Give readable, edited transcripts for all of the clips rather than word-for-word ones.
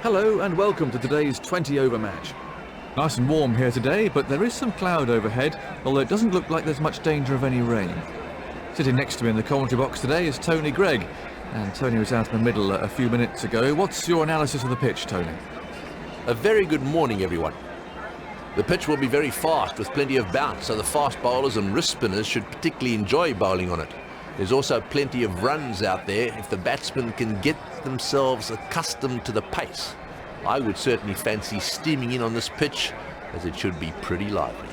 Hello and welcome to today's 20 over match. Nice and warm here today, but there is some cloud overhead, although it doesn't look like there's much danger of any rain. Sitting next to me in the commentary box today is Tony Gregg, and Tony was out in the middle a few minutes ago. What's your analysis of the pitch, Tony? A very good morning, everyone. The pitch will be very fast with plenty of bounce, so the fast bowlers and wrist spinners should particularly enjoy bowling on it. There's also plenty of runs out there if the batsmen can get themselves accustomed to the pace. I would certainly fancy steaming in on this pitch, as it should be pretty lively.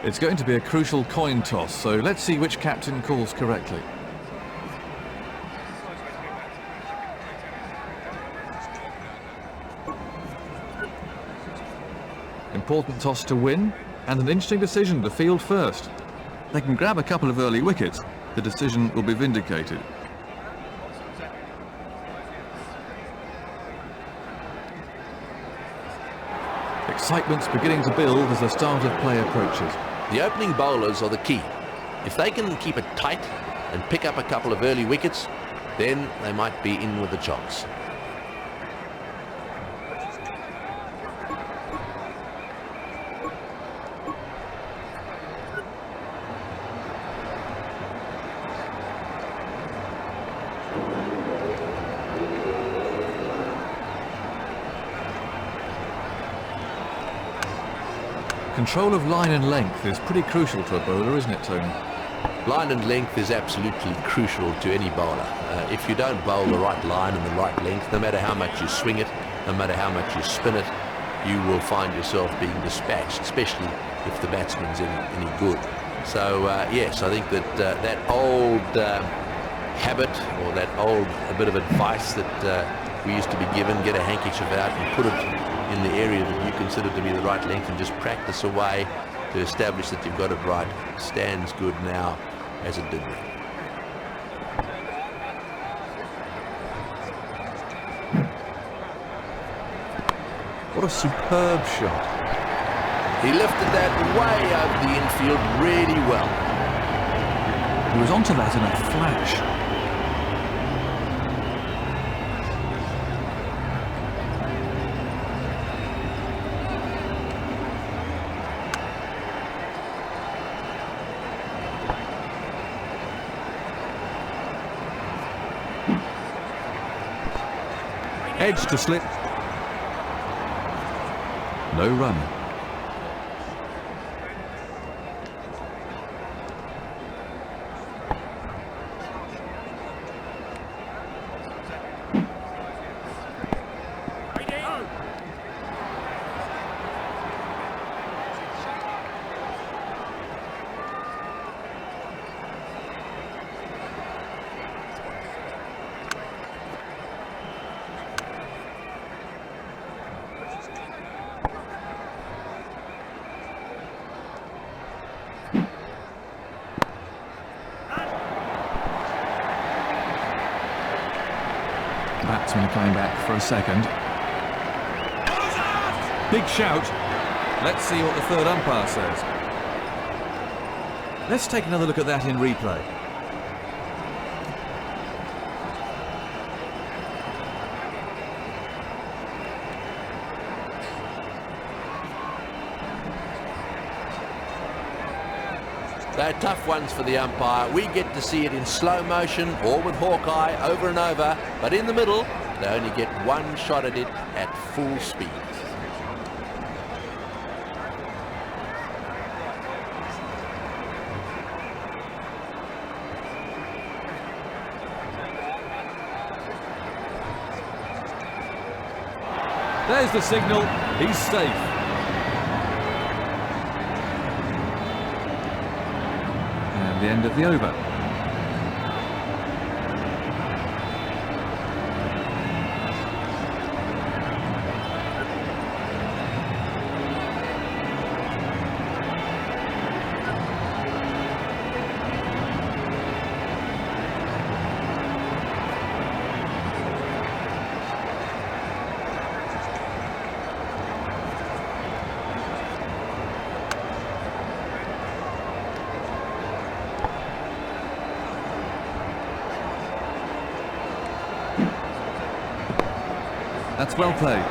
It's going to be a crucial coin toss, so let's see which captain calls correctly. Important toss to win, and an interesting decision to field first. They can grab a couple of early wickets. The decision will be vindicated. Excitement's beginning to build as the start of play approaches. The opening bowlers are the key. If they can keep it tight and pick up a couple of early wickets, then they might be in with a chance. Control of line and length is pretty crucial to a bowler, isn't it, Tony? Line and length is absolutely crucial to any bowler. If you don't bowl the right line and the right length, no matter how much you swing it, no matter how much you spin it, you will find yourself being dispatched, especially if the batsman's any good. So, yes, I think that that old habit, or that old bit of advice that we used to be given, get a handkerchief out and put it in the area that you consider to be the right length and just practice away to establish that you've got it right, stands good now as it did then. What a superb shot. He lifted that way over the infield really well. He was onto that in a flash. Edge to slip. No run. Batsman coming back for a second. Big shout. Let's see what the third umpire says. Let's take another look at that in replay. They're tough ones for the umpire. We get to see it in slow motion or with Hawkeye over and over, but in the middle, they only get one shot at it at full speed. There's the signal. He's safe. The end of the over. That's well played.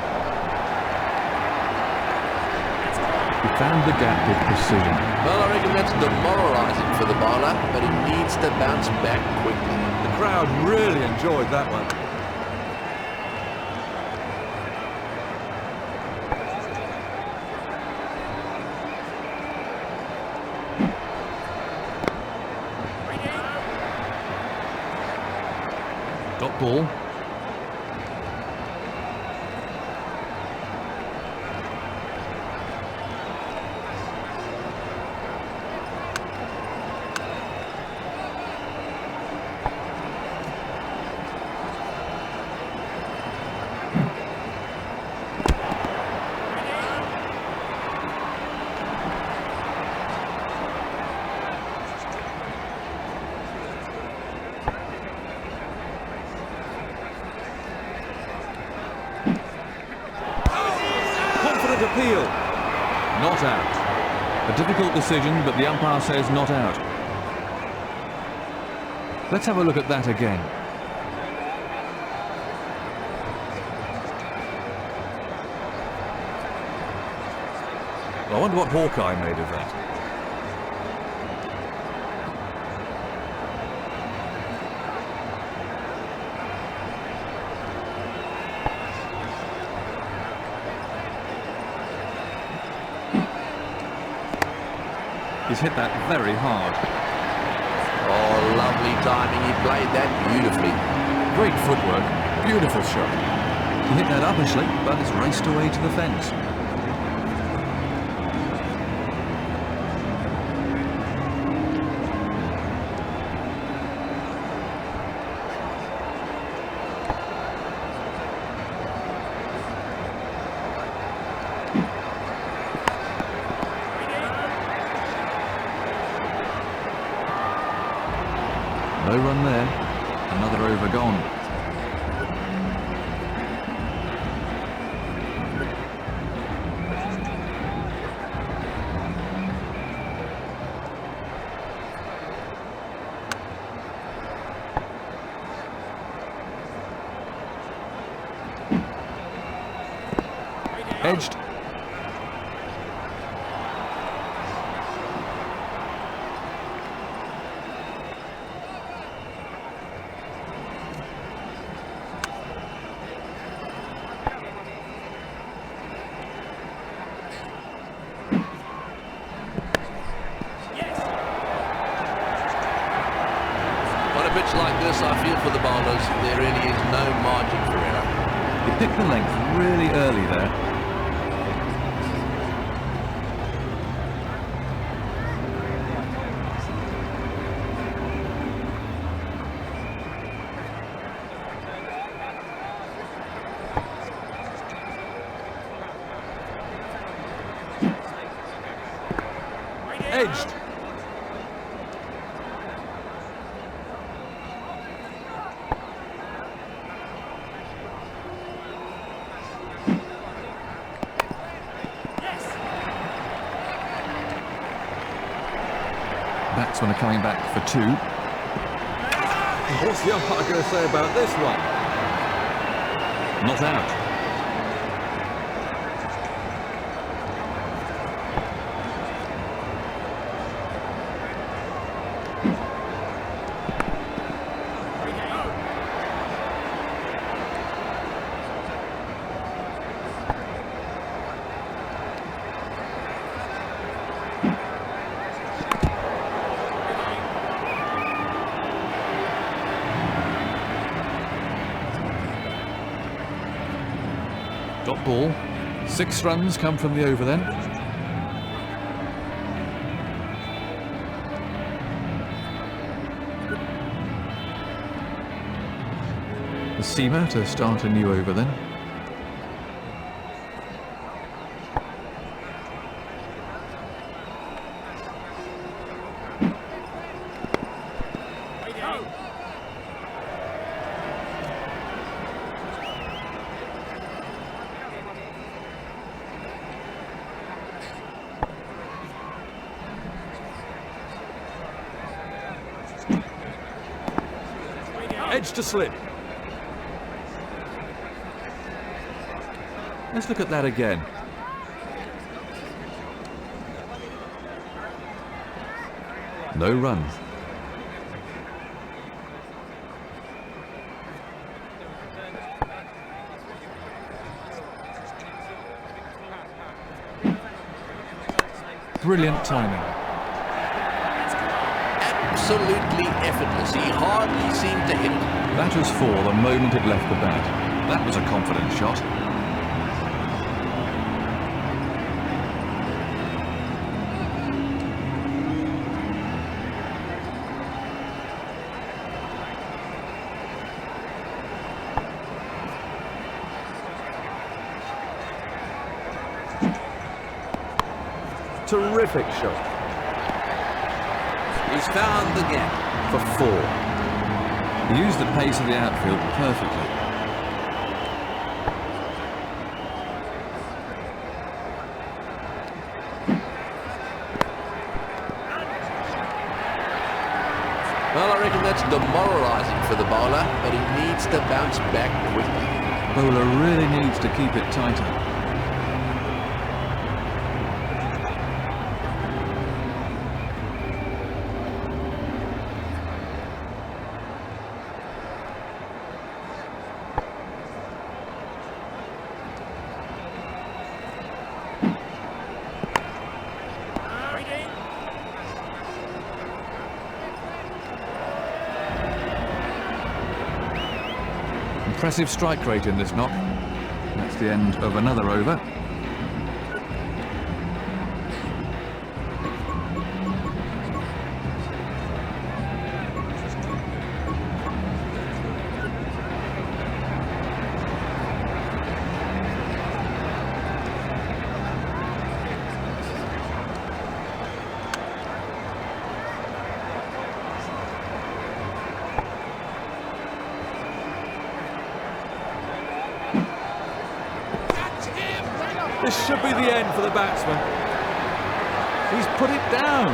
He found the gap with precision. Well, I reckon that's demoralising for the bowler, but he needs to bounce back quickly. The crowd really enjoyed that one. Dot ball. Appeal. Not out. A difficult decision, but the umpire says not out. Let's have a look at that again. I wonder what Hawkeye made of that. He's hit that very hard. Oh, lovely timing. He played that beautifully. Great footwork. Beautiful shot. He hit that uppishly, but it's raced away to the fence. No run there. Another over gone. Edged. Pitch like this, I feel for the bowlers, there really is no margin for error. He picked the length really early there. Edged. Batsmen are coming back for two. What's the umpire going to say about this one? Not out. Dot ball. 6 runs come from the over then. The seamer to start a new over then. Edge to slip. Let's look at that again. No run. Brilliant timing. Absolutely effortless. He hardly seemed to hit it. That was four the moment it left the bat. That was a confident shot. Terrific shot. He's found the gap. For four. He used the pace of the outfield perfectly. Well, I reckon that's demoralising for the bowler, but he needs to bounce back quickly. Bowler really needs to keep it tighter. Impressive strike rate in this knock. That's the end of another over. This should be the end for the batsman. He's put it down.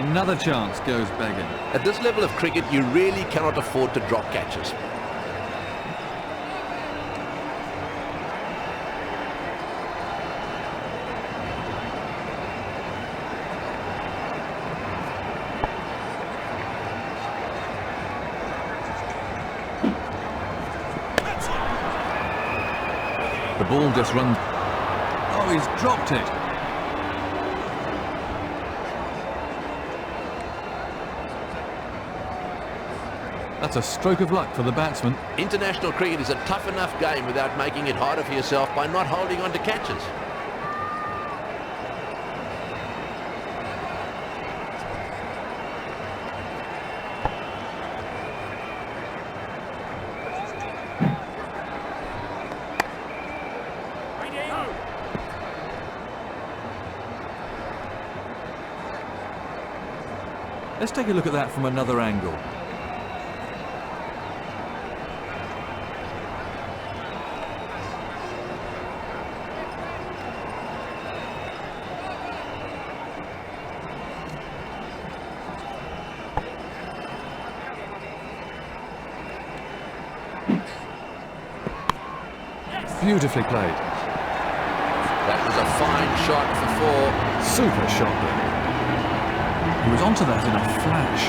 Another chance goes begging. At this level of cricket, you really cannot afford to drop catches. The ball just runs. Oh, he's dropped it. That's a stroke of luck for the batsman. International cricket is a tough enough game without making it harder for yourself by not holding on to catches. Let's take a look at that from another angle. Beautifully played. That was a fine shot for four. Super shot there. He was onto that in a flash.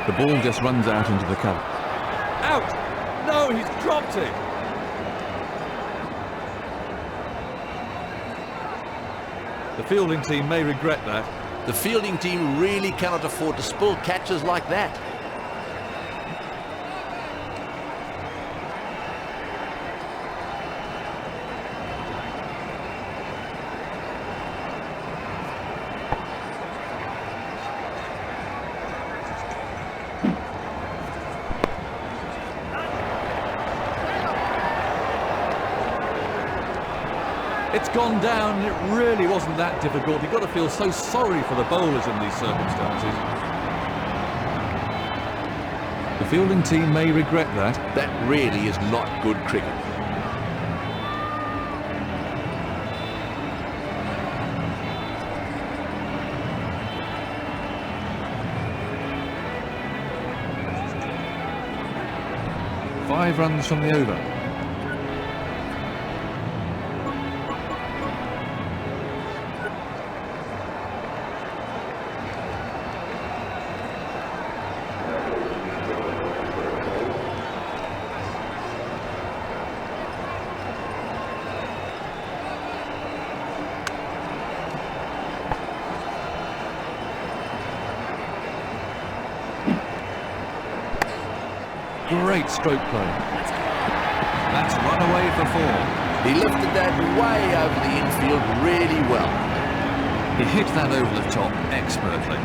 The ball just runs out into the cover. Out! No, he's dropped it! The fielding team may regret that. The fielding team really cannot afford to spill catches like that. It's gone down, and it really wasn't that difficult. You've got to feel so sorry for the bowlers in these circumstances. The fielding team may regret that. That really is not good cricket. Five runs from the over. Great stroke play. That's run away for four. He lifted that way over the infield really well. He hit that over the top expertly.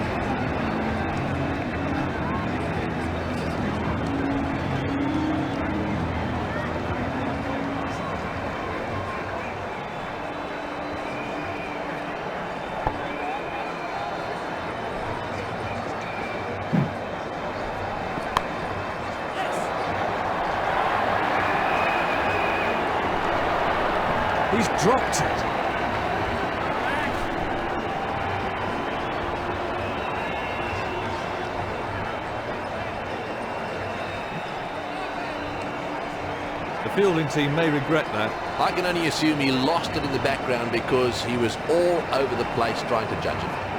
He's dropped it. The fielding team may regret that. I can only assume he lost it in the background because he was all over the place trying to judge it.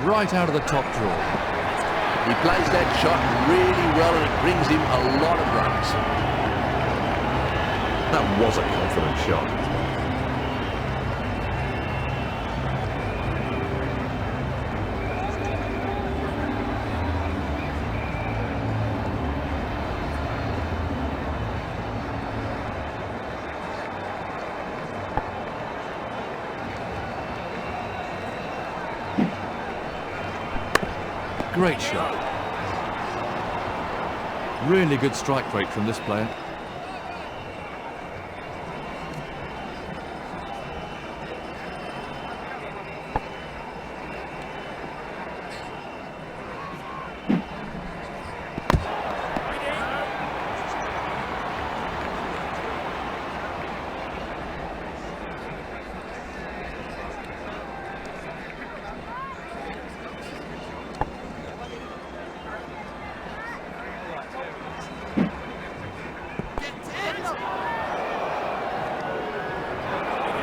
Right out of the top drawer. He plays that shot really well and it brings him a lot of runs. That was a confident shot. Great shot. Really good strike rate from this player.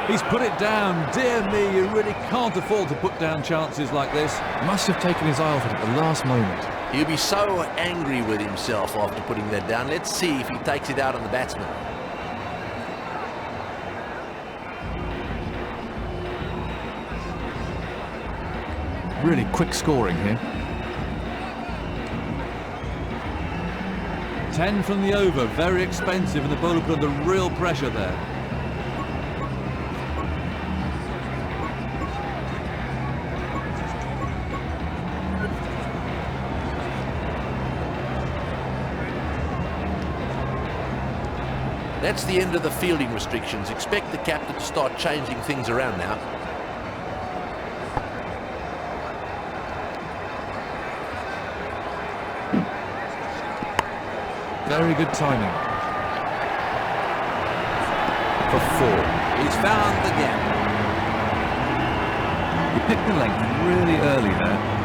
He's put it down. Dear me, you really can't afford to put down chances like this. Must have taken his eye off it at the last moment. He'll be so angry with himself after putting that down. Let's see if he takes it out on the batsman. Really quick scoring here. 10 from the over, very expensive, and the bowler put under real pressure there. That's the end of the fielding restrictions. Expect the captain to start changing things around now. Very good timing. For four. He's found the gap. He picked the length really early there.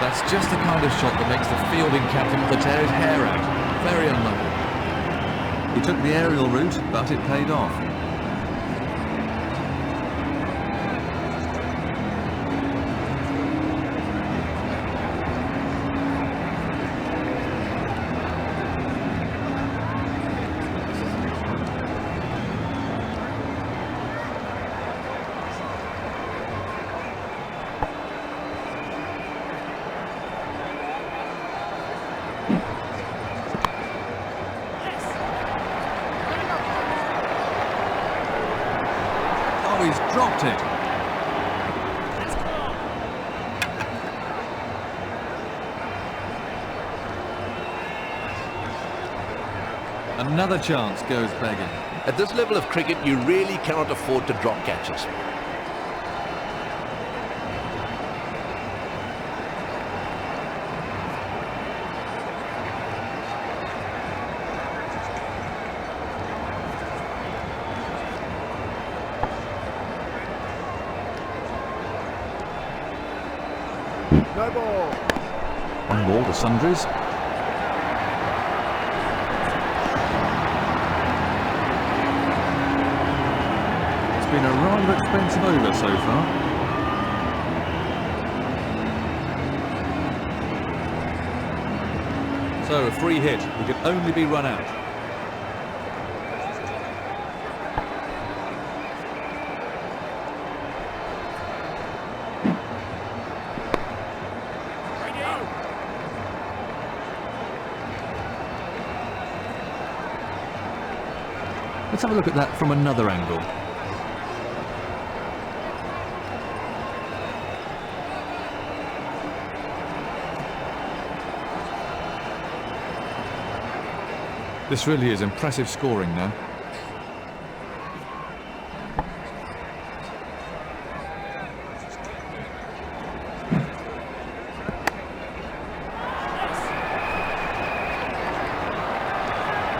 That's just the kind of shot that makes the fielding captain want to tear his hair out. Very unlucky. He took the aerial route, but it paid off. Oh, he's dropped it. Another chance goes begging. At this level of cricket, you really cannot afford to drop catches. No ball. One ball to Sundries. It's been a rather expensive over so far. So a free hit, we could only be run out. Let's have a look at that from another angle. This really is impressive scoring now.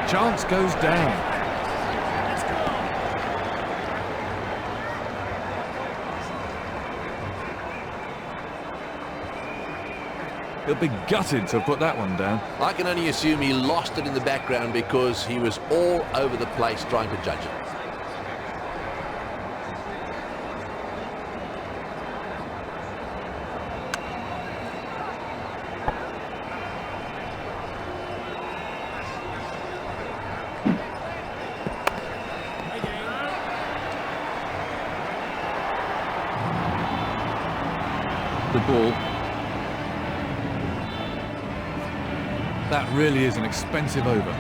Chance goes down. He'll be gutted to put that one down. I can only assume he lost it in the background because he was all over the place trying to judge it. The ball. That really is an expensive over.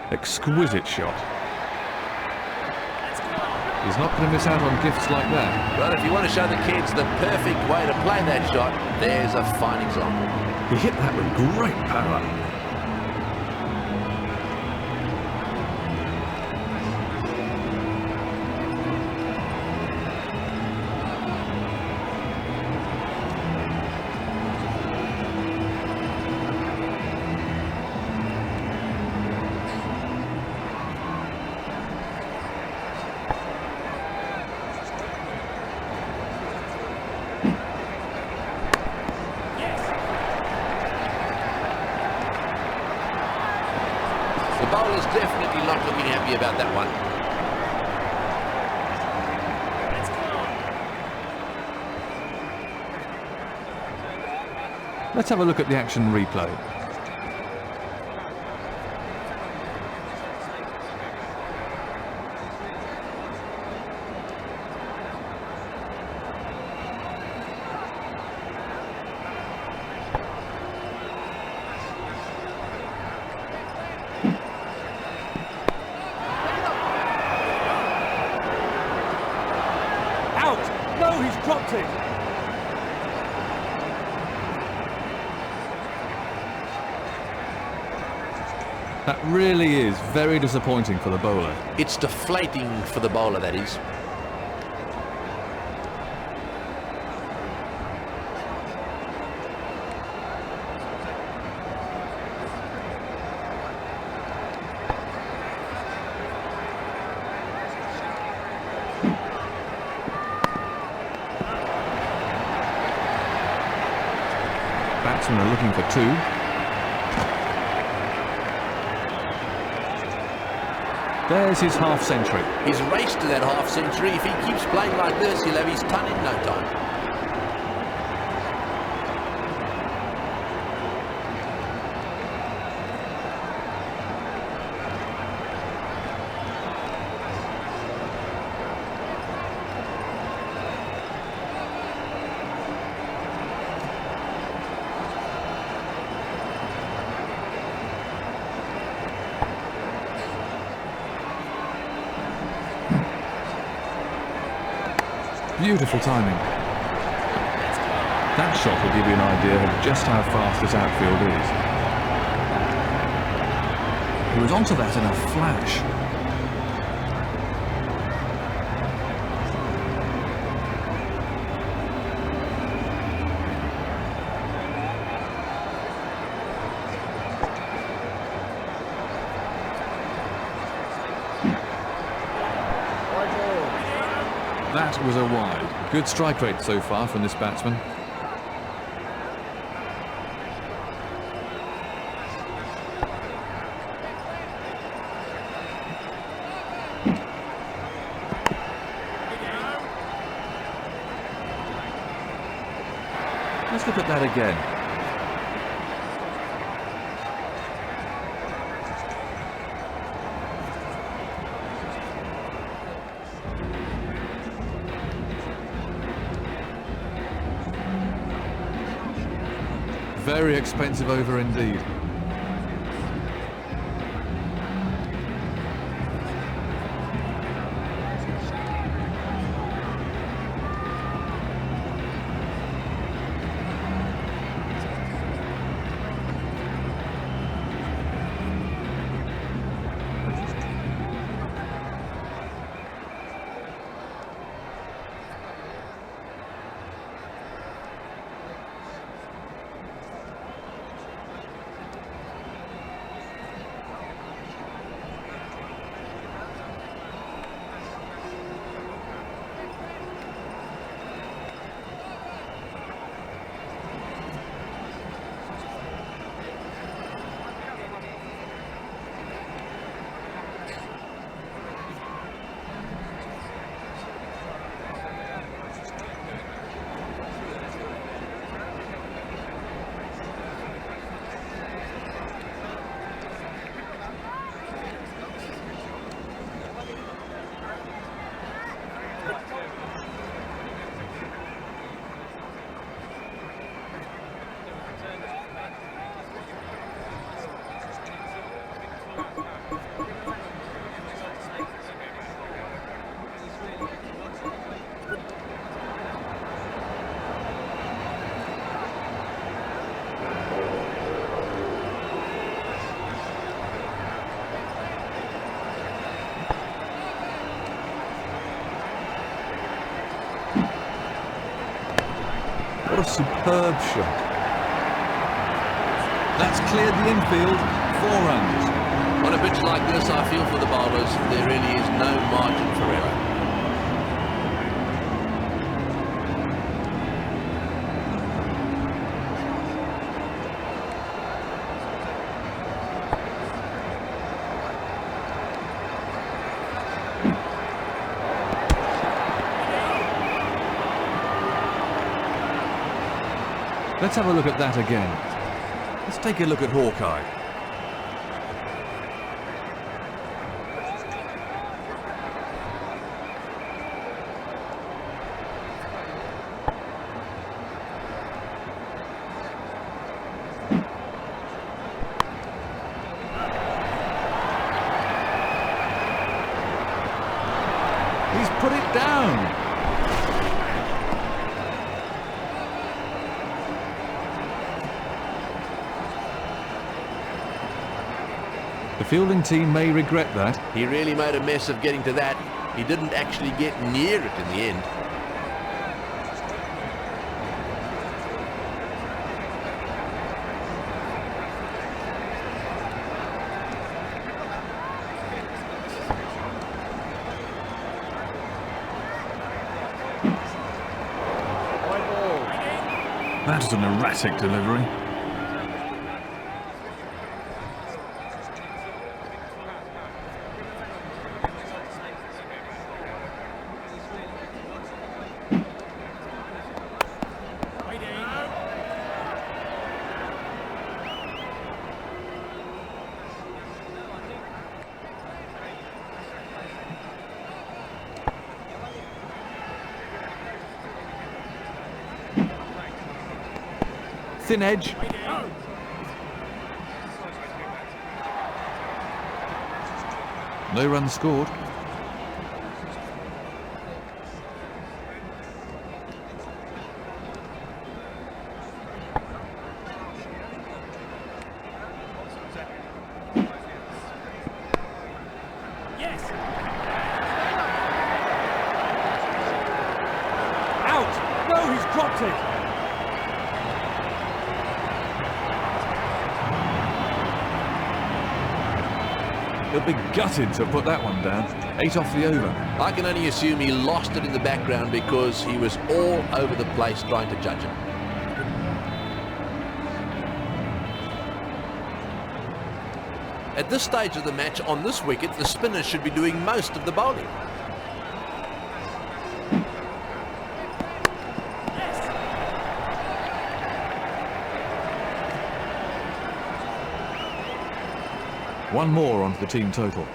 Exquisite shot. He's not going to miss out on gifts like that. Well, if you want to show the kids the perfect way to play that shot, there's a fine example. He hit that with great power. The bowler's definitely not looking happy about that one. Let's have a look at the action replay. Out! No, he's dropped it! That really is very disappointing for the bowler. It's deflating for the bowler, that is. Batsmen are looking for two. There's his half-century. He's raced to that half-century. If he keeps playing like this, he'll have his ton in no time. Beautiful timing. That shot will give you an idea of just how fast this outfield is. He was onto that in a flash. That was a wide. Good strike rate so far from this batsman. Let's look at that again. Very expensive over indeed. What a superb shot. That's cleared the infield. 4 runs. On a pitch like this, I feel for the bowlers, there really is no margin for error. Let's have a look at that again. Let's take a look at Hawkeye. He's put it down. The fielding team may regret that. He really made a mess of getting to that. He didn't actually get near it in the end. That is an erratic delivery. Thin edge. No runs scored. Out! No, he's dropped it! He'll be gutted to put that one down. 8 off the over. I can only assume he lost it in the background because he was all over the place trying to judge it. At this stage of the match, on this wicket, the spinners should be doing most of the bowling. One more onto the team total.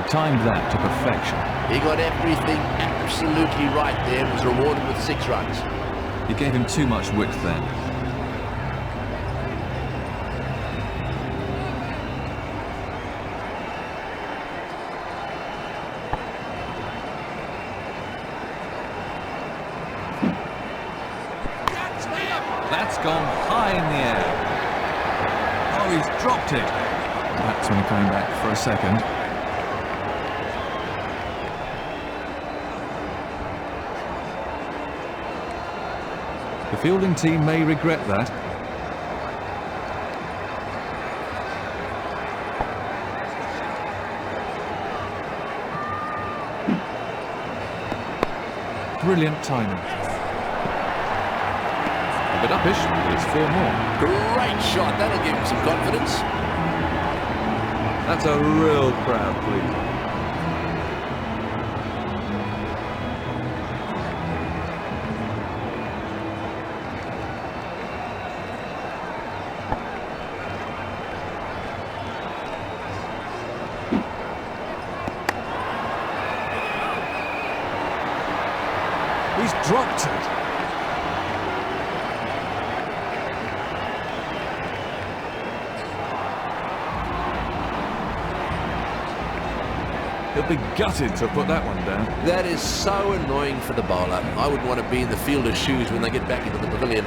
Timed that to perfection. He got everything absolutely right there and was rewarded with 6 runs. He gave him too much width then. That's gone high in the air. Oh, he's dropped it. Batsman coming back for a second. The fielding team may regret that. Brilliant timing. A bit uppish, but it's 4 more. Great shot, that'll give him some confidence. That's a real crowd, please. He's dropped it. He'll be gutted to put that one down. That is so annoying for the bowler. I wouldn't want to be in the fielder's shoes when they get back into the pavilion.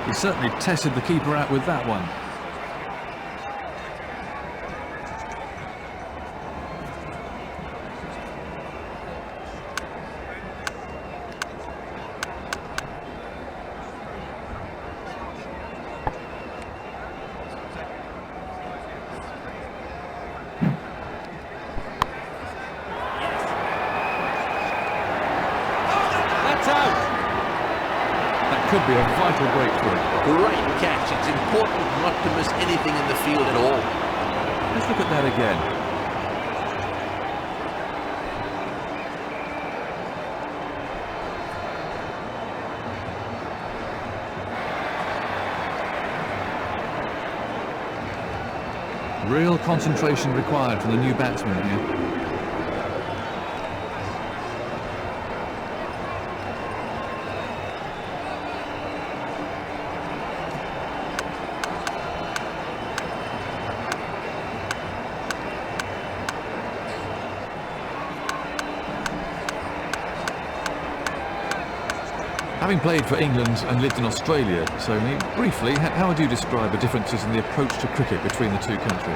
He certainly tested the keeper out with that one. That's out! That could be a vital breakthrough. Great catch. It's important not to miss anything in the field at all. Let's look at that again. Real concentration required from the new batsman here. Having played for England and lived in Australia, Tony, briefly, how would you describe the differences in the approach to cricket between the two countries?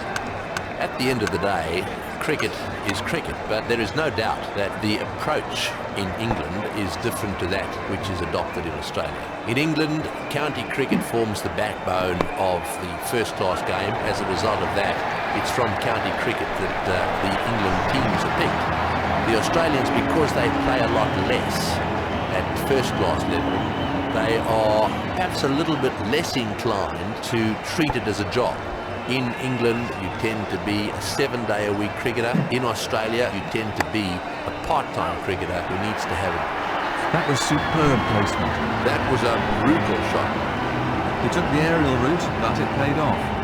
At the end of the day, cricket is cricket, but there is no doubt that the approach in England is different to that which is adopted in Australia. In England, county cricket forms the backbone of the first-class game. As a result of that, it's from county cricket that the England teams are picked. The Australians, because they play a lot less at first-class level, they are perhaps a little bit less inclined to treat it as a job. In England, you tend to be a 7-day-a-week cricketer. In Australia, you tend to be a part-time cricketer who needs to have it. That was superb placement. That was a brutal shot. He took the aerial route, but it paid off.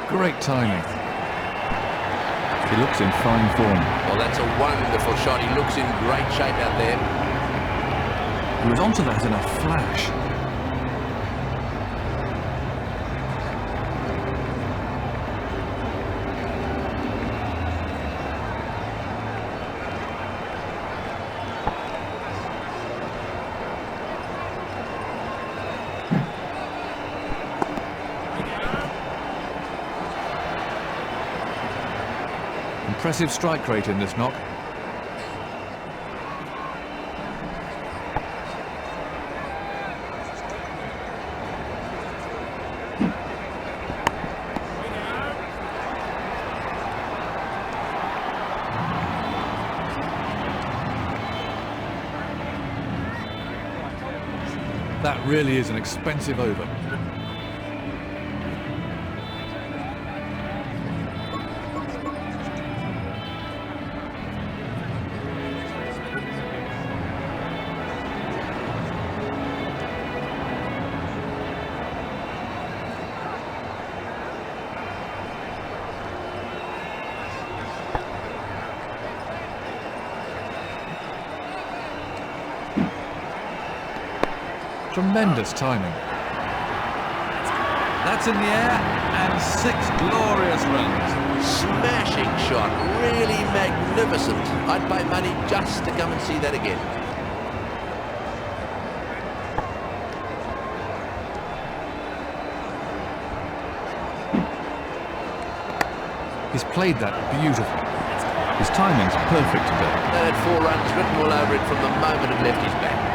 Great timing. He looks in fine form. Well, that's a wonderful shot. He looks in great shape out there. He was onto that in a flash. Impressive strike rate in this knock. That really is an expensive over. Tremendous timing. That's in the air, and 6 glorious runs. Smashing shot, really magnificent. I'd pay money just to come and see that again. He's played that beautifully. His timing's perfect today. They had 4 runs written all over it from the moment it left his bat.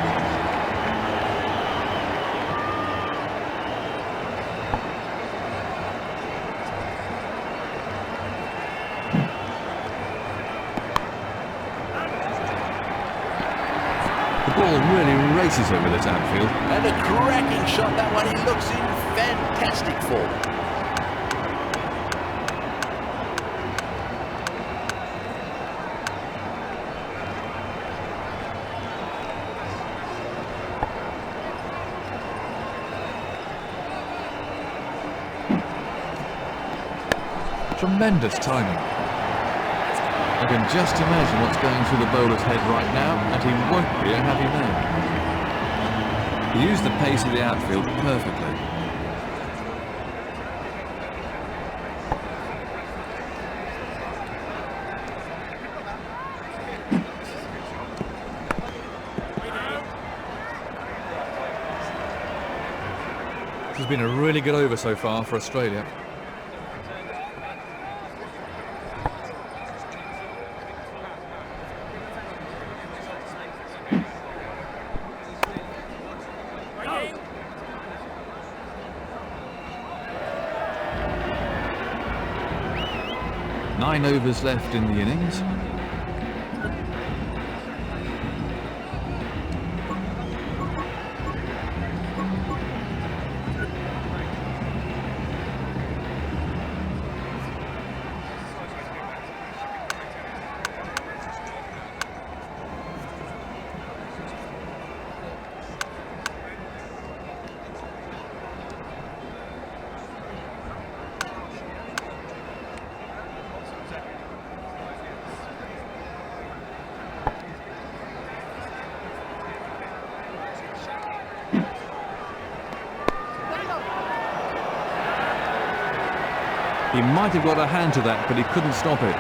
The ball really races over this outfield. And a cracking shot, that one. He looks in fantastic form. Tremendous timing. I can just imagine what's going through the bowler's head right now, and he won't be a happy man. He used the pace of the outfield perfectly. This has been a really good over so far for Australia. Nine overs left in the innings. He might have got a hand to that, but he couldn't stop it.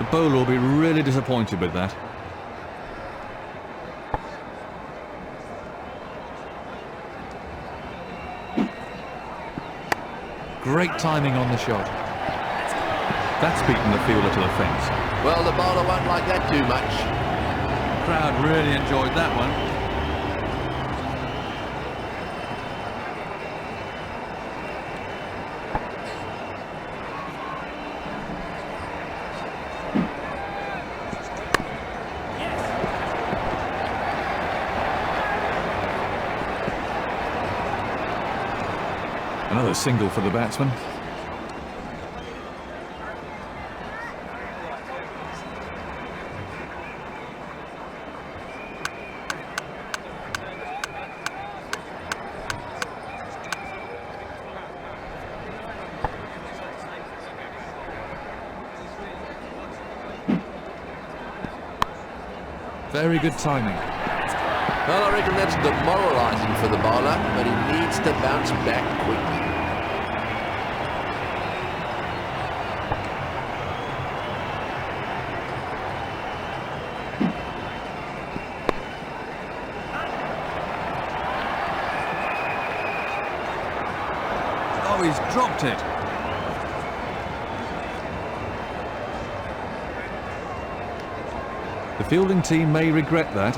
The bowler will be really disappointed with that. Great timing on the shot. That's beaten the fielder to the fence. Well, the bowler won't like that too much. The crowd really enjoyed that one. Another single for the batsman. Very good timing. Well, I reckon that's demoralising for the bowler, but he needs to bounce back quickly. Oh, he's dropped it. The fielding team may regret that.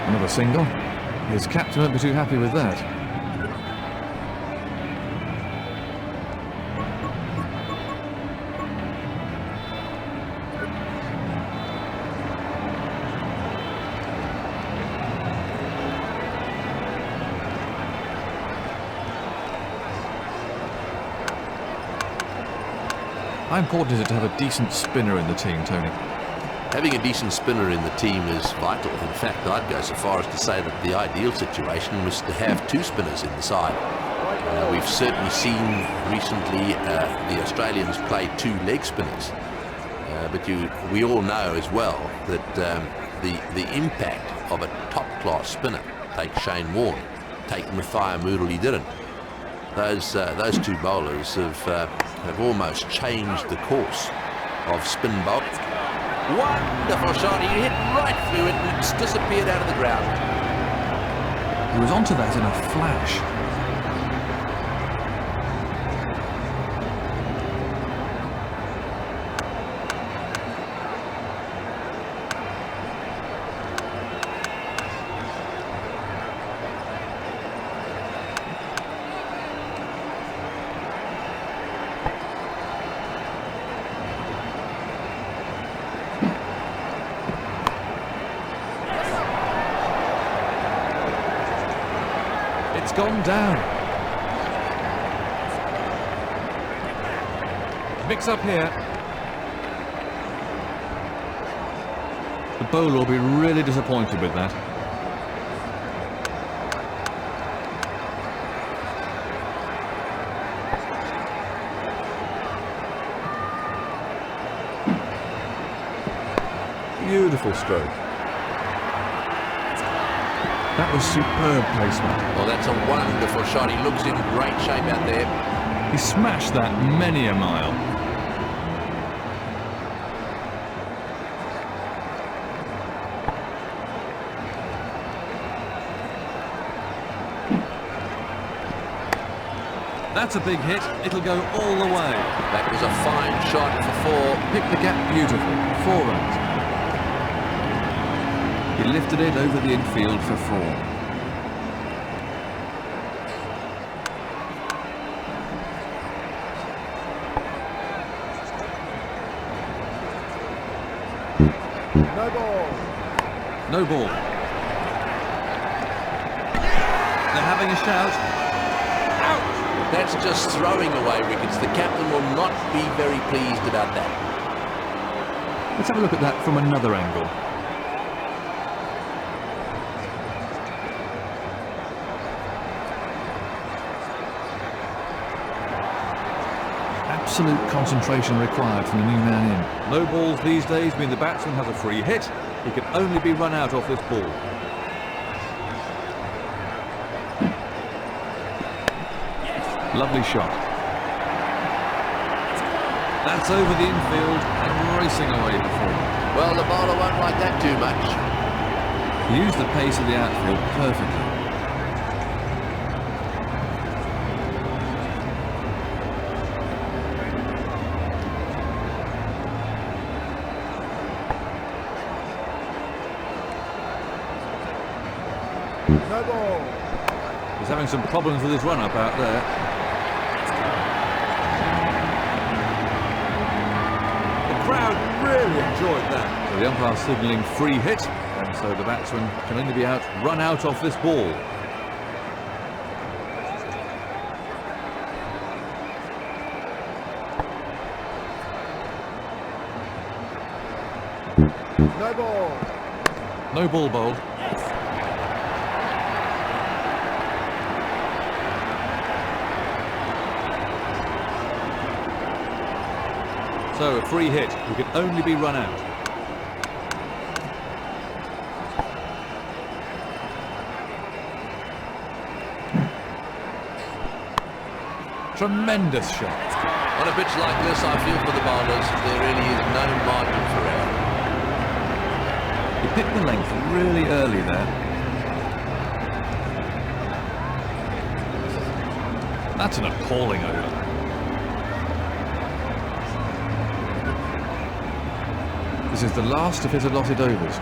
Another single. His captain won't be too happy with that. How important is it to have a decent spinner in the team, Tony? Having a decent spinner in the team is vital. In fact, I'd go so far as to say that the ideal situation was to have two spinners in the side. We've certainly seen recently the Australians play two leg spinners. But we all know as well that the impact of a top-class spinner, take Shane Warne, take Mathia Murali-Dhiran, those two bowlers have almost changed the course of spin bowling. Wonderful shot, he hit right through it and it's disappeared out of the ground. He was onto that in a flash. It's gone down. Mix up here. The bowler will be really disappointed with that. Beautiful stroke. That was superb placement. Well, that's a wonderful shot. He looks in great shape out there. He smashed that many a mile. That's a big hit. It'll go all the way. That was a fine shot for four. Picked the gap beautiful. 4 runs. He lifted it over the infield for 4. No ball. No ball. They're having a shout. Out! That's just throwing away wickets. The captain will not be very pleased about that. Let's have a look at that from another angle. Absolute concentration required from the new man in. No balls these days mean the batsman has a free hit. He can only be run out off this ball. Lovely shot. That's over the infield and racing away before. Well, the bowler won't like that too much. He used the pace of the outfield perfectly. No ball. He's having some problems with his run-up out there. The crowd really enjoyed that. So the umpire signalling free hit, and so the batsman can only be run out off this ball. No ball. No ball bowled. So a free hit, he can only be run out. Tremendous shot. On a pitch like this, I feel for the bowlers, there really is no margin for error. He picked the length really early there. That's an appalling over. This is the last of his allotted overs.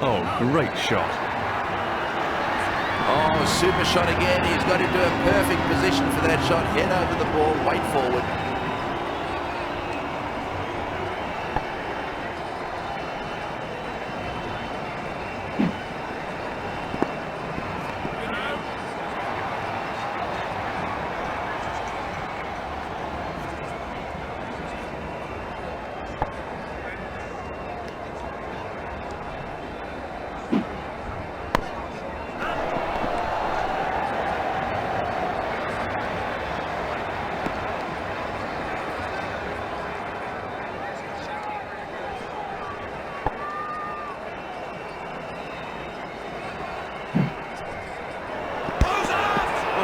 Oh, great shot. Oh, super shot again. He's got into a perfect position for that shot. Head over the ball, weight forward.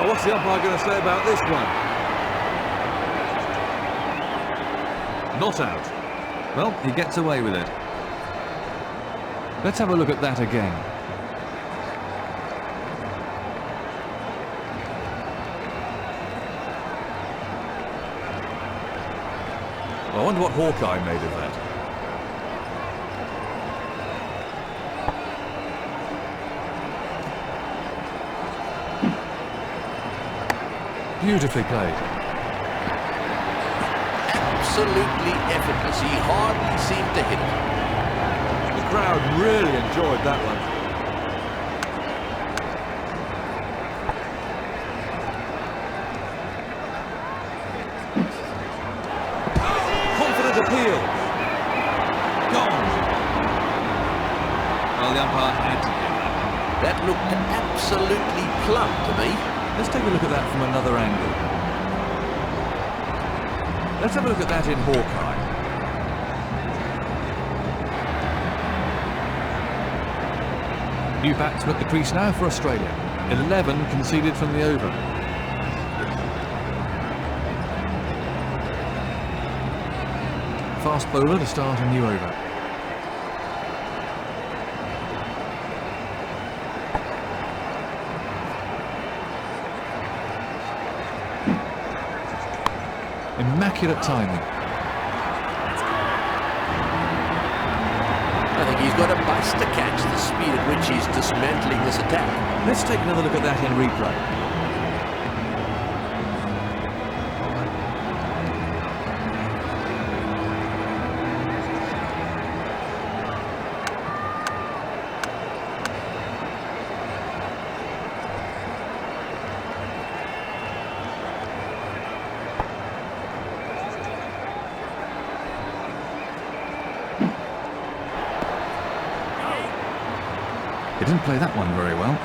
What's the umpire going to say about this one? Not out. Well, he gets away with it. Let's have a look at that again. I wonder what Hawkeye made of that. Beautifully played. Absolutely effortless. He hardly seemed to hit it. The crowd really enjoyed that one. Confident appeal. Gone. Well, the umpire had to get that. That looked absolutely plumb to me. Let's take a look at that from another angle. Let's have a look at that in Hawkeye. New batsman at the crease now for Australia. 11 conceded from the over. Fast bowler to start a new over. Immaculate timing. I think he's got a bus to catch the speed at which he's dismantling this attack. Let's take another look at that in replay. didn't play that one very well.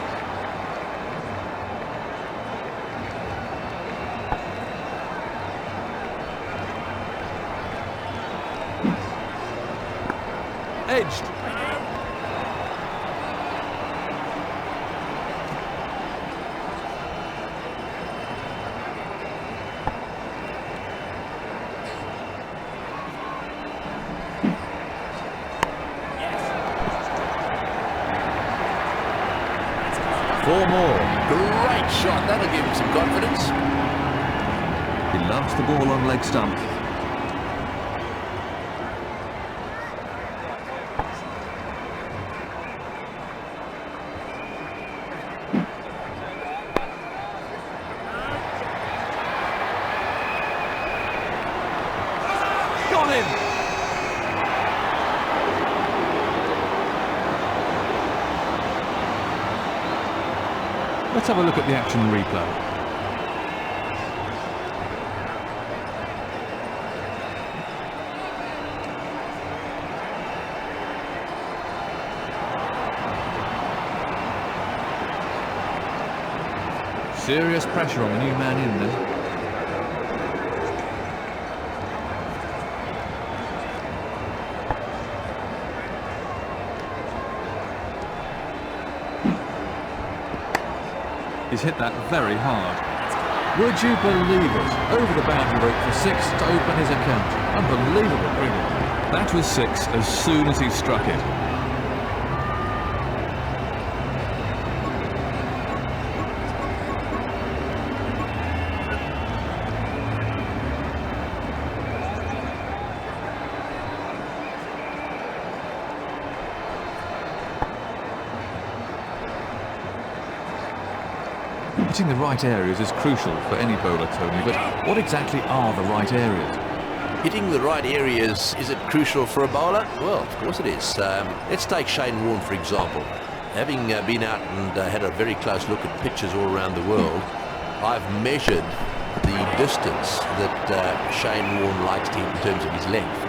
Edged. 4 more. Great shot. That'll give him some confidence. He loves the ball on leg stump. Got him. Let's have a look at the action replay. Serious pressure on the new man in there. He's hit that very hard. Would you believe it? Over the boundary rope for 6 to open his account. Unbelievable, really. That was 6 as soon as he struck it. Hitting the right areas is crucial for any bowler, Tony, but what exactly are the right areas? Hitting the right areas, is it crucial for a bowler? Well, of course it is. Let's take Shane Warne, for example. Having been out and had a very close look at pitches all around the world, I've measured the distance that Shane Warne likes to hit in terms of his length.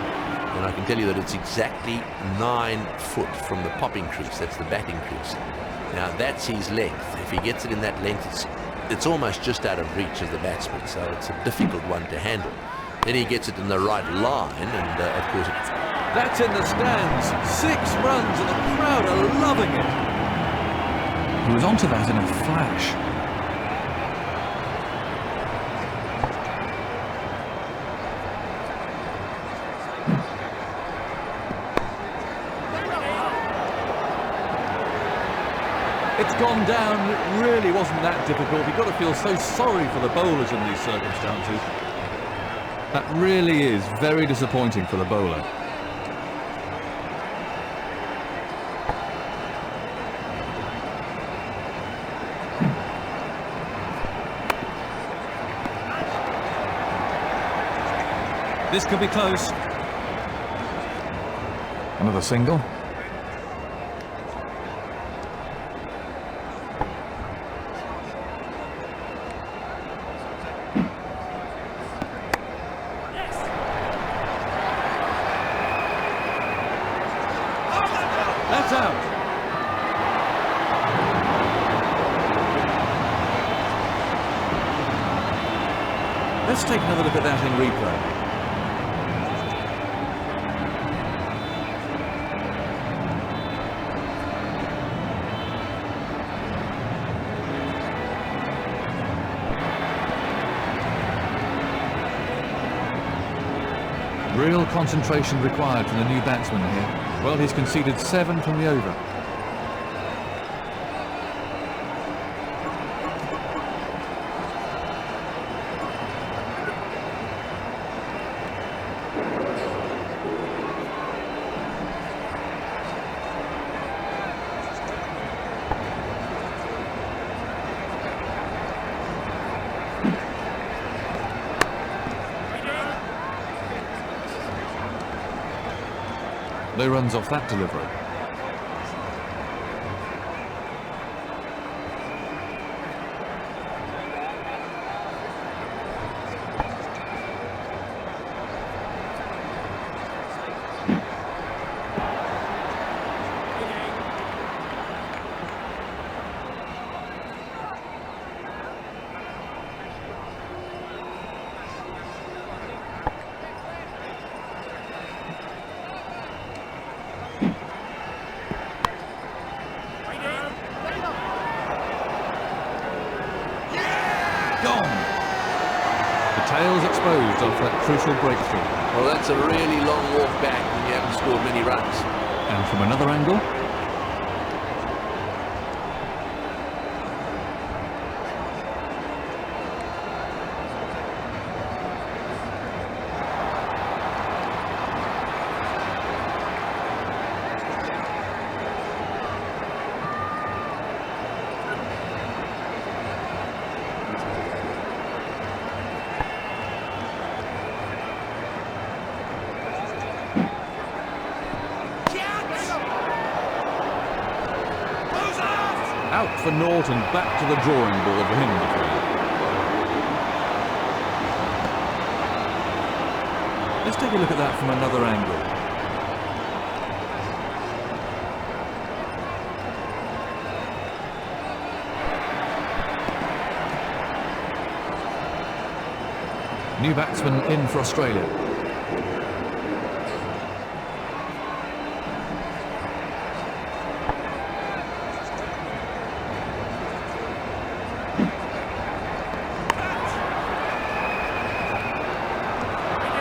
And I can tell you that it's exactly 9 foot from the popping crease. That's the batting crease. Now that's his length. If he gets it in that length, it's almost just out of reach of the batsman, so it's a difficult one to handle. Then he gets it in the right line, and of course That's in the stands. 6 runs, and the crowd are loving it. He was onto that in a flash. It's gone down. It really wasn't that difficult. You've got to feel so sorry for the bowlers in these circumstances. That really is very disappointing for the bowler. This could be close. Another single. That's out. Let's take another look at that in replay. Real concentration required from the new batsman here. Well, he's conceded 7 from the over. No runs off that delivery. gone. The tail's exposed off that crucial breakthrough. Well, that's a really long walk back when you haven't scored many runs. And from another angle, Out for naught and back to the drawing board for him, I'm afraid. let's take a look at that from another angle. New batsman in for Australia.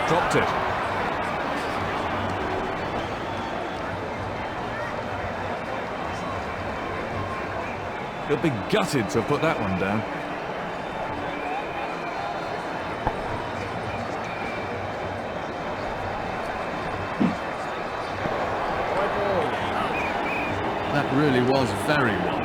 Dropped it. He'll be gutted to have put that one down. That really was very wide.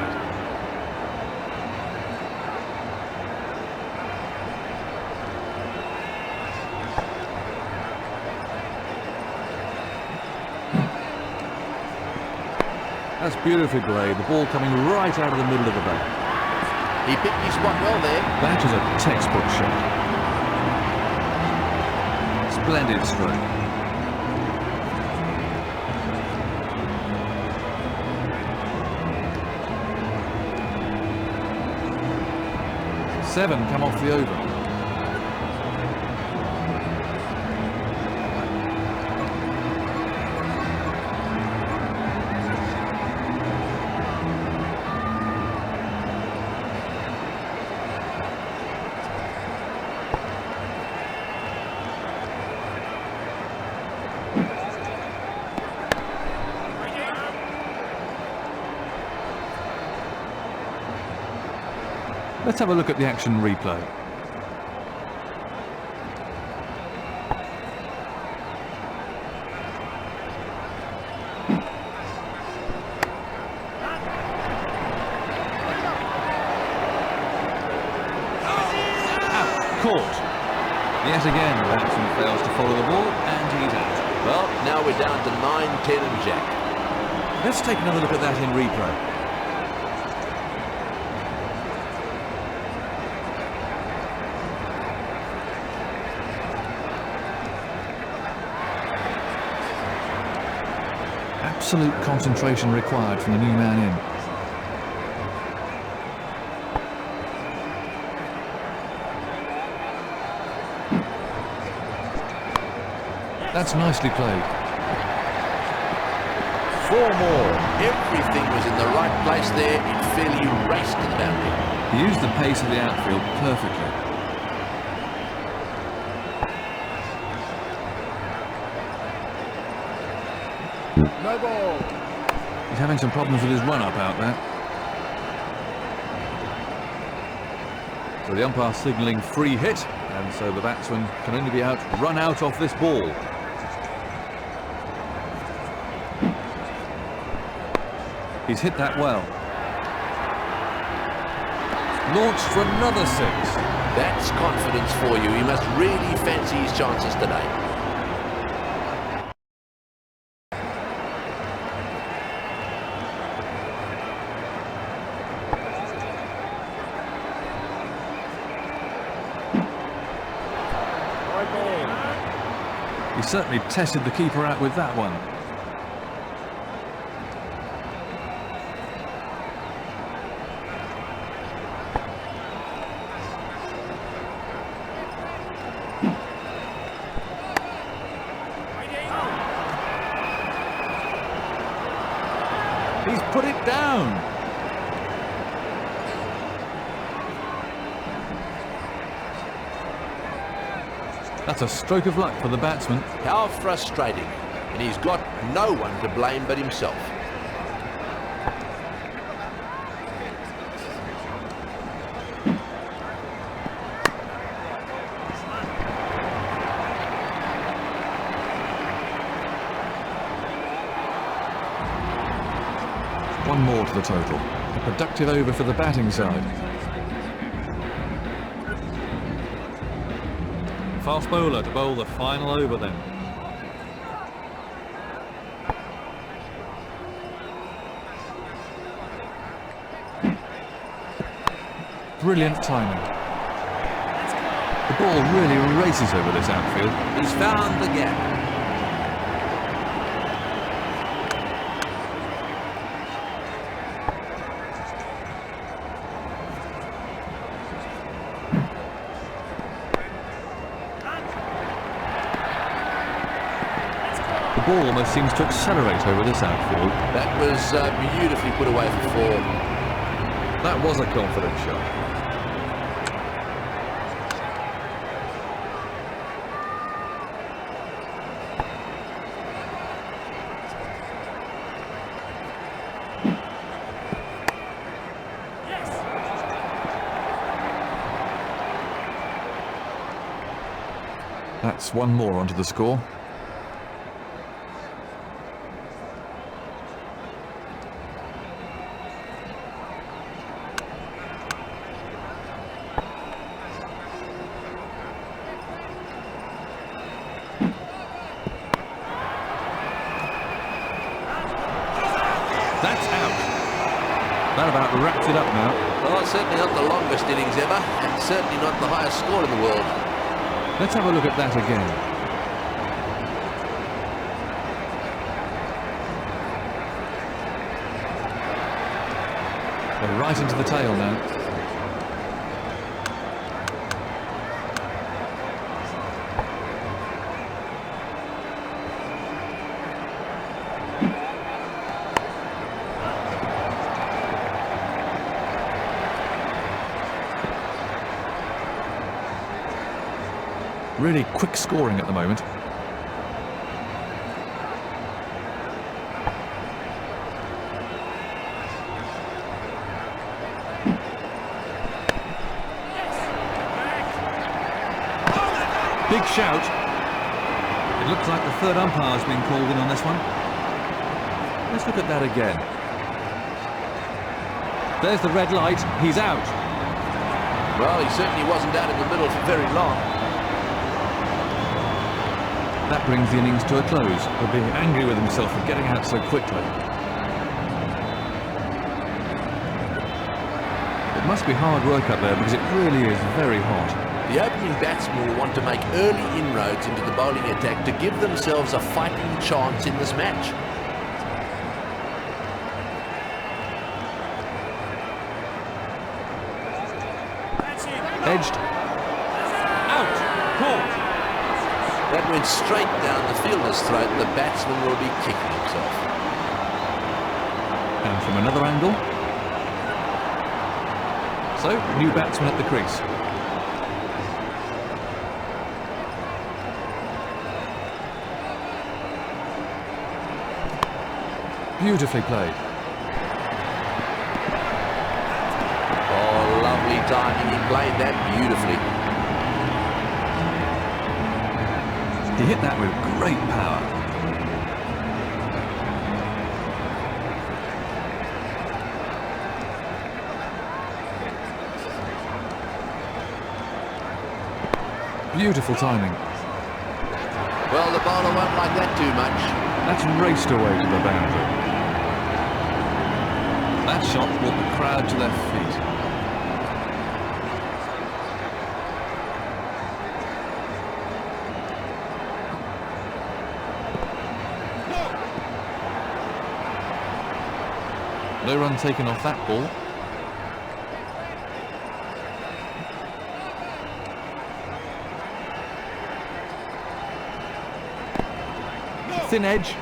That's beautifully played, the ball coming right out of the middle of the bat. He picked his spot well there. That is a textbook shot. Splendid stroke. Seven come off the over. Let's have a look at the action replay. Caught. Yet again, the batsman fails to follow the ball, and he's out. Well, now we're down to 9, 10 and Jack. Let's take another look at that in replay. Absolute concentration required from the new man in. That's nicely played. 4 more. Everything was in the right place there. It fairly raced to the boundary. He used the pace of the outfield perfectly. No ball. He's having some problems with his run-up out there. So the umpire signalling free hit, and so the batsman can only be run out off this ball. He's hit that well. Launched for another 6. That's confidence for you. He must really fancy his chances today. He certainly tested the keeper out with that one. He's put it down. That's a stroke of luck for the batsman. How frustrating. And he's got no one to blame but himself. One more to the total. A productive over for the batting side. Fast bowler to bowl the final over then. Brilliant timing. The ball really races over this outfield. He's found the gap. The ball almost seems to accelerate over this outfield. That was beautifully put away for 4. That was a confident shot. That's one more onto the score. That's out. That about wraps it up now. Well, certainly not the longest innings ever, and certainly not the highest score in the world. Let's have a look at that again. They're right into the tail now. Really quick scoring at the moment. Big shout. It looks like the third umpire's been called in on this one. Let's look at that again. There's the red light. He's out. Well, he certainly wasn't out in the middle for very long. That brings the innings to a close. He'll be angry with himself for getting out so quickly. It must be hard work up there because it really is very hot. The opening batsmen will want to make early inroads into the bowling attack to give themselves a fighting chance in this match. Edged. Out. Caught. That went straight down the fielder's throat. The batsman will be kicking himself. And from another angle. So, new batsman at the crease. Beautifully played. Oh, lovely timing. He played that beautifully. He hit that with great power. Beautiful timing. Well, the bowler won't like that too much. That's raced away to the boundary. That shot brought the crowd to their feet. No run taken off that ball. Thin edge.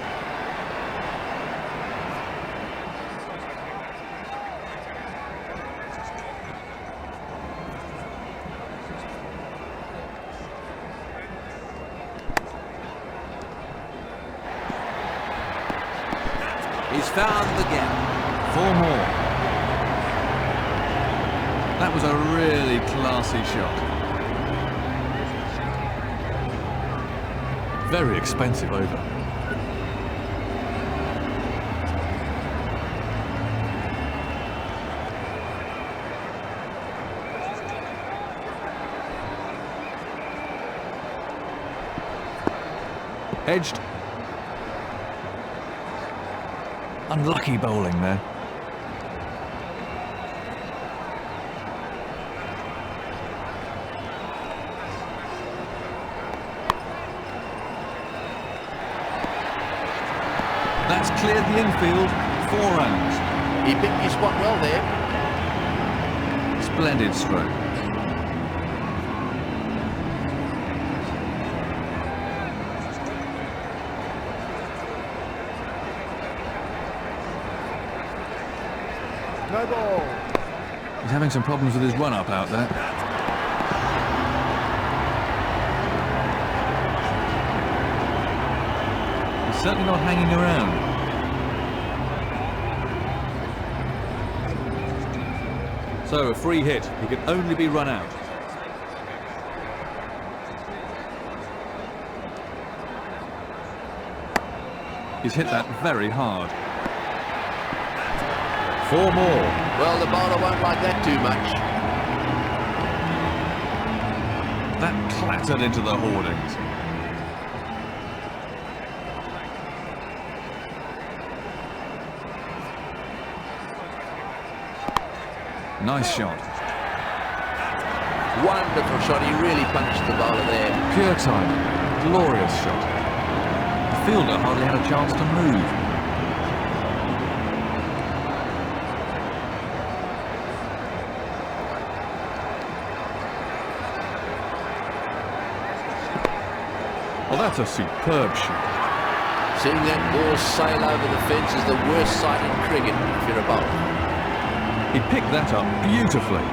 He's found the gap. 4 more. That was a really classy shot. Very expensive over. Edged. Unlucky bowling there. That's cleared the infield. 4 runs. He picked his spot well there. Splendid stroke. No ball. He's having some problems with his run-up out there. He's certainly not hanging around. So a free hit. He can only be run out. He's hit that very hard. 4 more. Well, the bowler won't like that too much. That clattered into the hoardings. Nice shot. Wonderful shot. He really punched the bowler there. Pure timing. Glorious shot. The fielder hardly had a chance to move. Well, that's a superb shot. Seeing that ball sail over the fence is the worst sight in cricket if you're a bowler. He picked that up beautifully.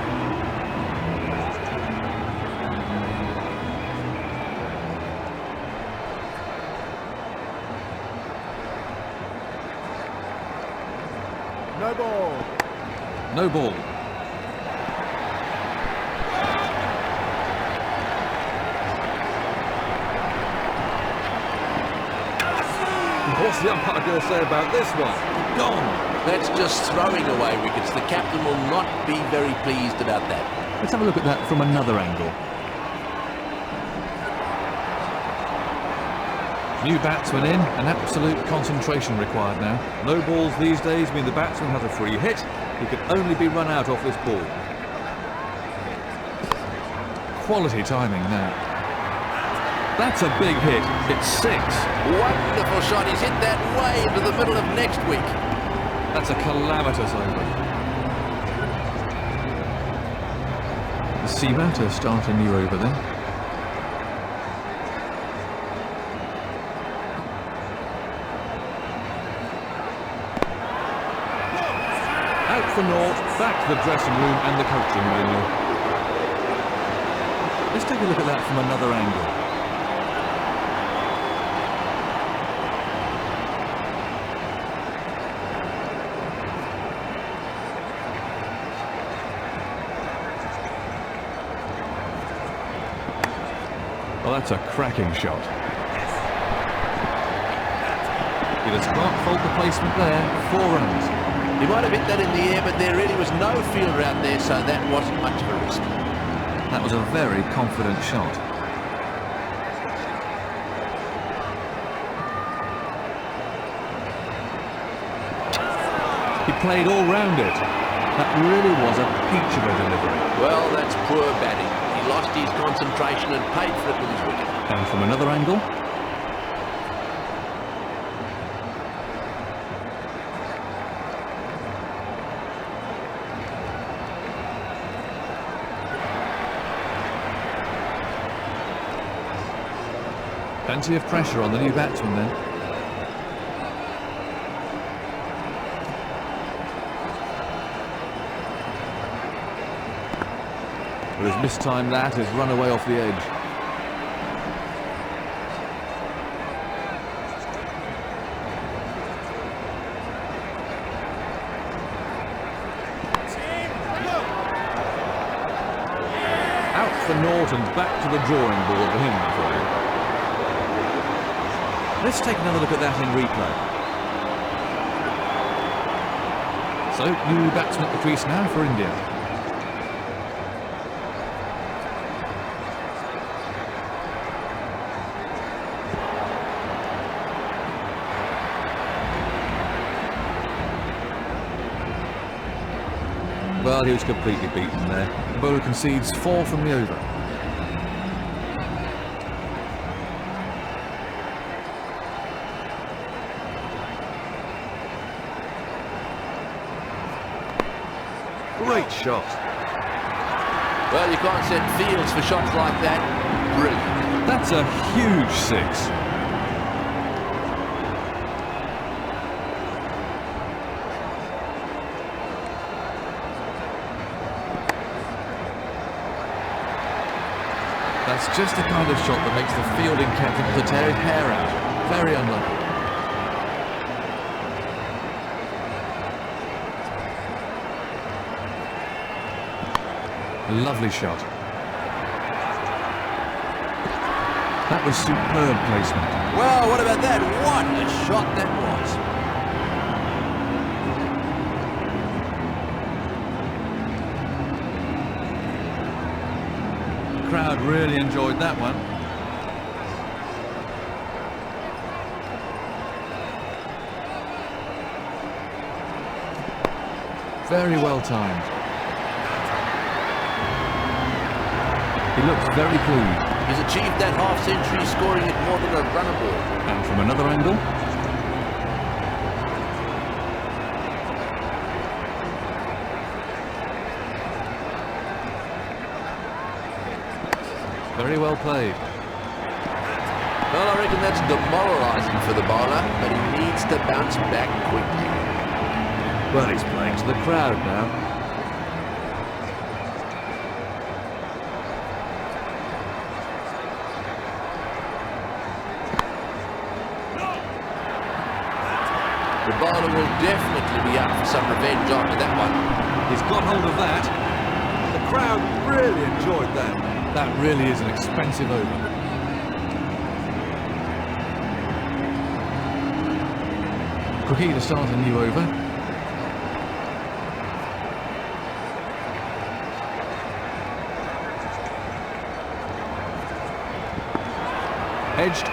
No ball. No ball. What's the umpire going to say about this one? Gone. That's just throwing away wickets. The captain will not be very pleased about that. Let's have a look at that from another angle. New batsman in, and absolute concentration required now. No balls these days mean the batsman has a free hit. He can only be run out off this ball. Quality timing now. That's a big hit. It's 6. Wonderful shot. He's hit that way into the middle of next week. That's a calamitous over. The seamer to start a new over then. Out for naught, back to the dressing room and the coaching room. Let's take a look at that from another angle. Well, that's a cracking shot. He just can't fault the placement there. 4 runs. He might have hit that in the air, but there really was no fielder out there, so that wasn't much of a risk. That was a very confident shot. He played all round it. That really was a peach of a delivery. Well, that's poor batting. He lost his concentration and paid for it with his wicket. And from another angle. Plenty of pressure on the new batsman then. But has mistimed that, has run away off the edge. for naught and back to the drawing board for him, I'm afraid. Let's take another look at that in replay. So, new batsman at the crease now for India. Well, he was completely beaten there. The bowler concedes 4 from the over. Great shot. Well, you can't set fields for shots like that. Brilliant. That's a huge 6. That's just the kind of shot that makes the fielding captain want to tear his hair out. Very unlucky. A lovely shot. That was superb placement. Well, what about that? What a shot that was. The crowd really enjoyed that one. Very well timed. He looks very pleased. He's achieved that half-century, scoring it more than a run aboard. And from another angle. Very well played. Well, I reckon that's demoralising for the bowler, but he needs to bounce back quickly. Well, he's playing to the crowd now. The bowler will definitely be out for some revenge after that one. He's got hold of that. The crowd really enjoyed that. That really is an expensive over. Crookie to start a new over. Edged.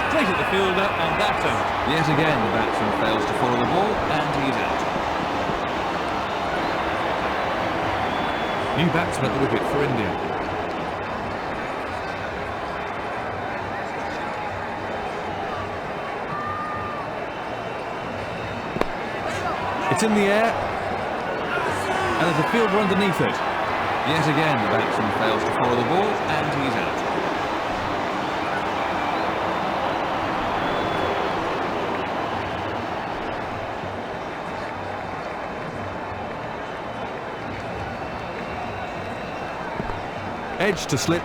Straight at the fielder, and that's out. Yet again, the batsman fails to follow the ball, and he's out. New batsman at the wicket for India. It's in the air, and there's a fielder underneath it. Yet again, the batsman fails to follow the ball, and he's out. Edge to slip.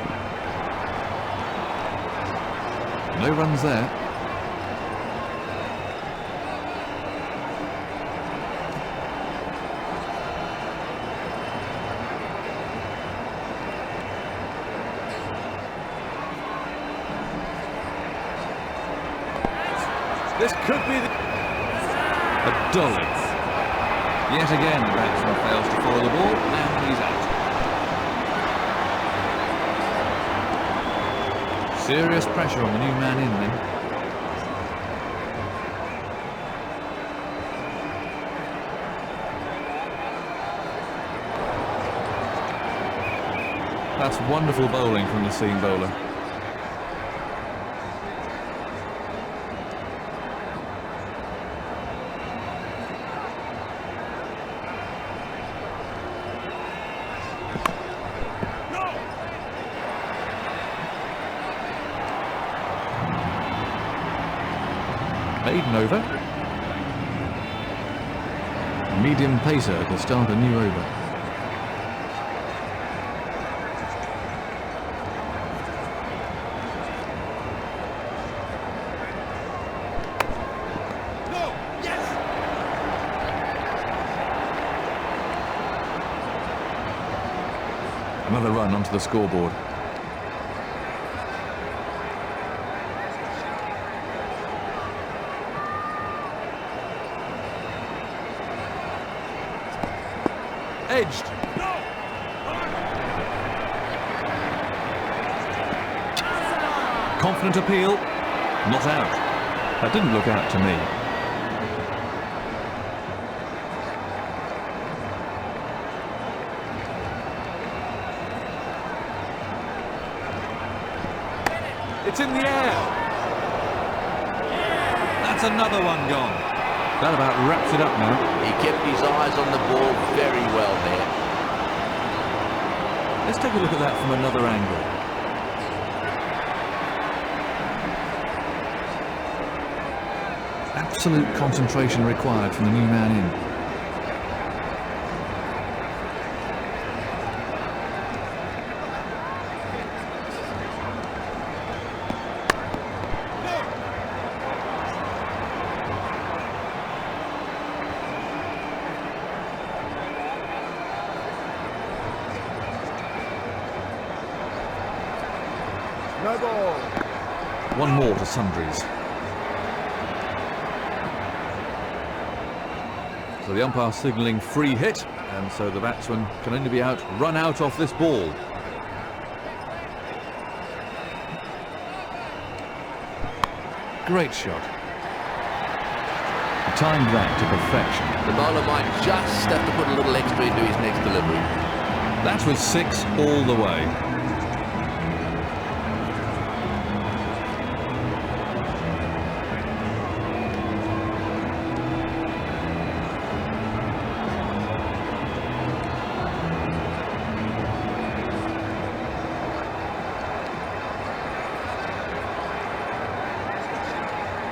No runs there. This could be a dolly. Yet again, the batsman fails to follow the ball, and he's out. Serious pressure on the new man in then. That's wonderful bowling from the seam bowler. Maiden over. Medium pacer to start a new over. Another run onto the scoreboard. Edged. Confident appeal. Not out. That didn't look out to me. It's in the air. That's another one gone. That about wraps it up now. He kept his eyes on the ball very well there. Let's take a look at that from another angle. Absolute concentration required from the new man in. No ball. One more to sundries. So the umpire signalling free hit, and so the batsman can only be run out off this ball. Great shot. He timed that to perfection. The bowler might just have to put a little extra into his next delivery. That was 6 all the way.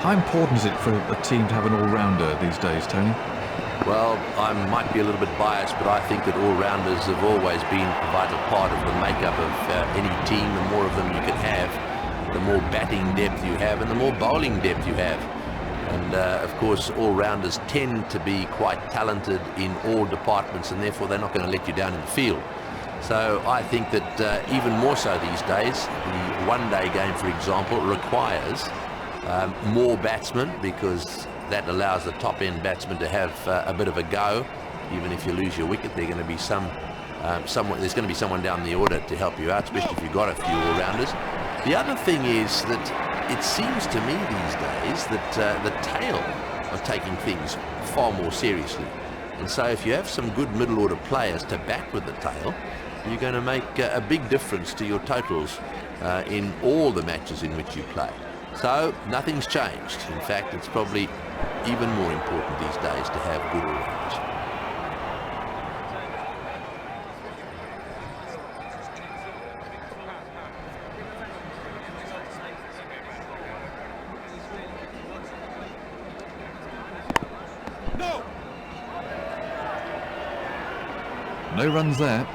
How important is it for a team to have an all-rounder these days, Tony? Well, I might be a little bit biased, but I think that all-rounders have always been a vital part of the makeup of any team. The more of them you can have, the more batting depth you have, and the more bowling depth you have. And of course, all-rounders tend to be quite talented in all departments, and therefore they're not going to let you down in the field. So I think that even more so these days, the one-day game, for example, requires more batsmen, because that allows the top-end batsmen to have a bit of a go. Even if you lose your wicket, there's going to be someone down the order to help you out, especially if you've got a few all-rounders. The other thing is that it seems to me these days that the tail are taking things far more seriously. And so if you have some good middle-order players to back with the tail, you're going to make a big difference to your totals in all the matches in which you play. So nothing's changed. In fact, it's probably even more important these days to have good all-rounders. No runs there.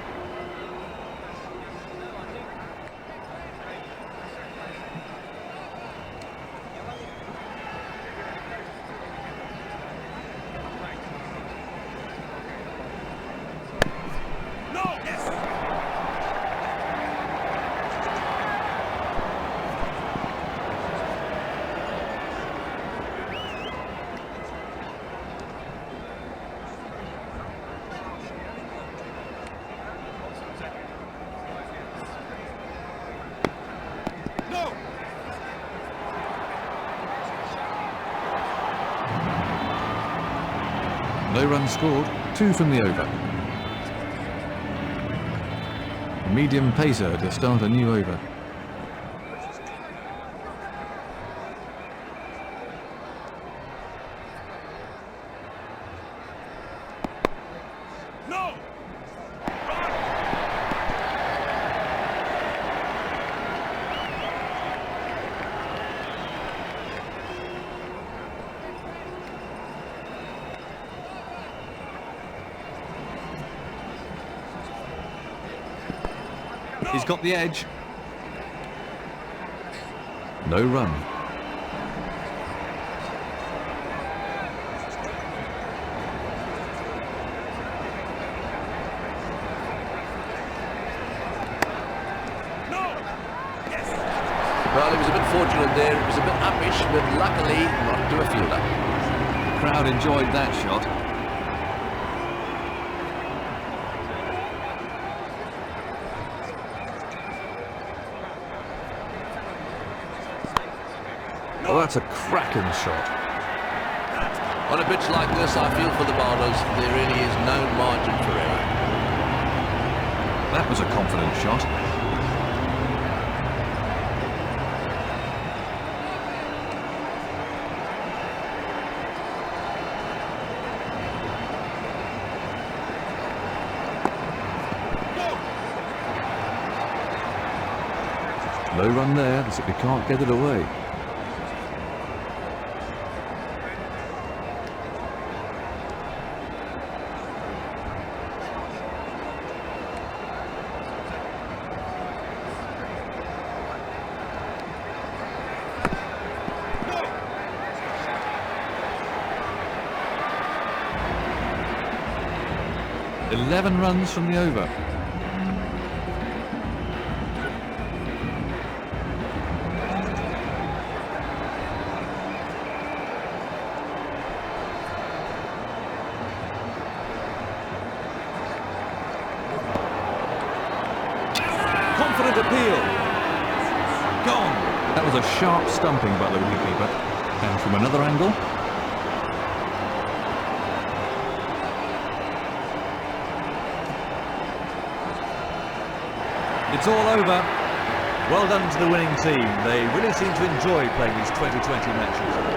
No runs scored, 2 from the over. Medium pacer to start a new over. He's got the edge. No run. Well, he was a bit fortunate there. It was a bit uppish, but luckily not to a fielder. The crowd enjoyed that shot. Oh, that's a cracking shot. On a pitch like this, I feel for the bowlers. There really is no margin for error. That was a confident shot. No run there, so we can't get it away. No. 11 runs from the over. Confident appeal. Gone. That was a sharp stumping by the wicketkeeper. And from another angle. It's all over. Well done to the winning team. They really seem to enjoy playing these 2020 matches.